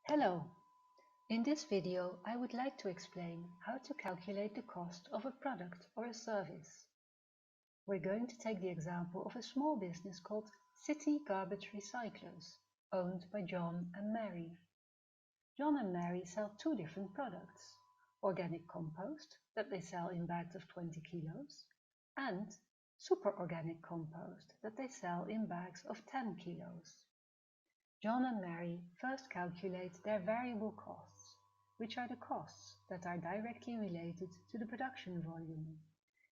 Hello! In this video I would like to explain how to calculate the cost of a product or a service. We're going to take the example of a small business called City Garbage Recyclers, owned by John and Mary. John and Mary sell two different products: organic compost that they sell in bags of 20 kilos and super organic compost that they sell in bags of 10 kilos. John and Mary first calculate their variable costs, which are the costs that are directly related to the production volume.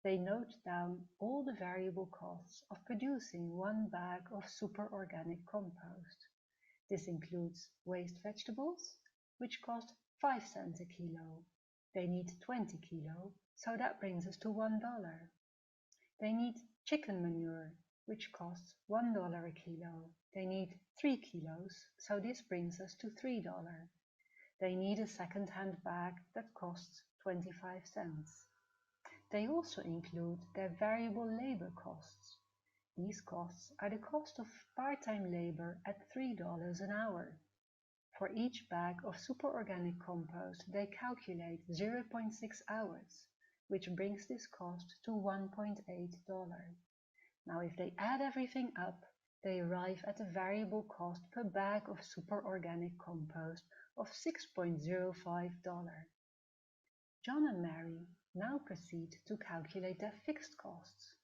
They note down all the variable costs of producing one bag of super organic compost. This includes waste vegetables, which cost 5 cents a kilo. They need 20 kilo, so that brings us to $1. They need chicken manure, which costs $1 a kilo. They need 3 kilos, so this brings us to $3. They need a second-hand bag that costs 25 cents. They also include their variable labor costs. These costs are the cost of part-time labor at $3 an hour. For each bag of superorganic compost, they calculate 0.6 hours, which brings this cost to $1.8. Now, if they add everything up, they arrive at a variable cost per bag of superorganic compost of $6.05. John and Mary now proceed to calculate their fixed costs.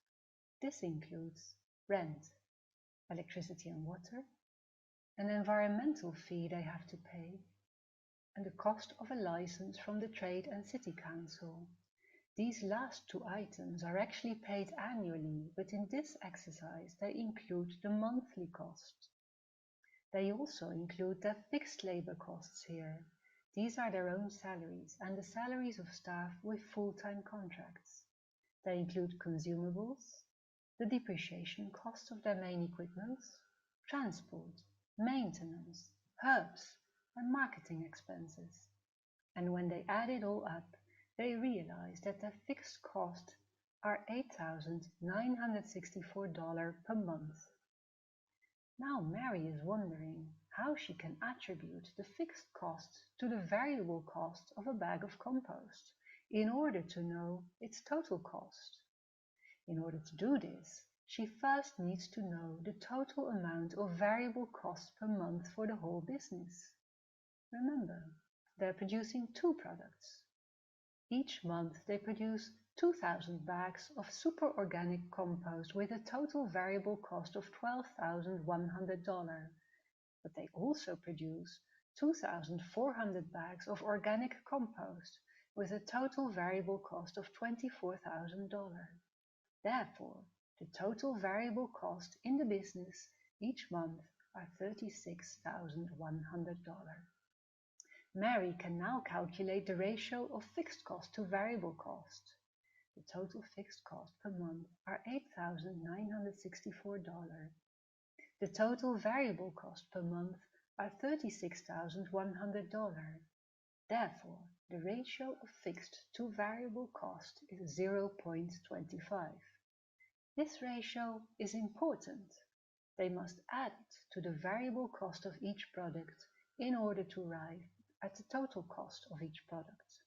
This includes rent, electricity and water, an environmental fee they have to pay, and the cost of a license from the Trade and City Council. These last two items are actually paid annually, but in this exercise they include the monthly cost. They also include their fixed labor costs here. These are their own salaries and the salaries of staff with full-time contracts. They include consumables, the depreciation costs of their main equipment, transport, maintenance, herbs, and marketing expenses. And when they add it all up, they realize that their fixed costs are $8,964 per month. Now Mary is wondering how she can attribute the fixed cost to the variable cost of a bag of compost in order to know its total cost. In order to do this, she first needs to know the total amount of variable costs per month for the whole business. Remember, they're producing two products. Each month they produce 2,000 bags of superorganic compost with a total variable cost of $12,100. But they also produce 2,400 bags of organic compost with a total variable cost of $24,000. Therefore, the total variable cost in the business each month are $36,100. Mary can now calculate the ratio of fixed cost to variable cost. The total fixed cost per month are $8,964. The total variable cost per month are $36,100. Therefore, the ratio of fixed to variable cost is 0.25. This ratio is important. They must add it to the variable cost of each product in order to arrive at the total cost of each product.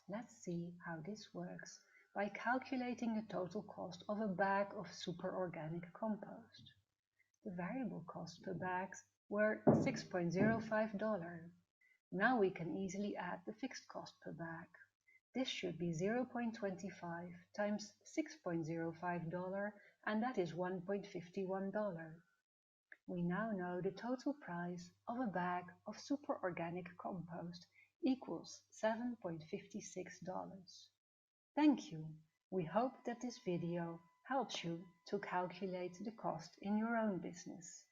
Let's see how this works by calculating the total cost of a bag of superorganic compost. The variable costs per bag were $6.05. Now we can easily add the fixed cost per bag. This should be 0.25 times $6.05, and that is $1.51. We now know the total price of a bag of superorganic compost equals $7.56. Thank you. We hope that this video helps you to calculate the cost in your own business.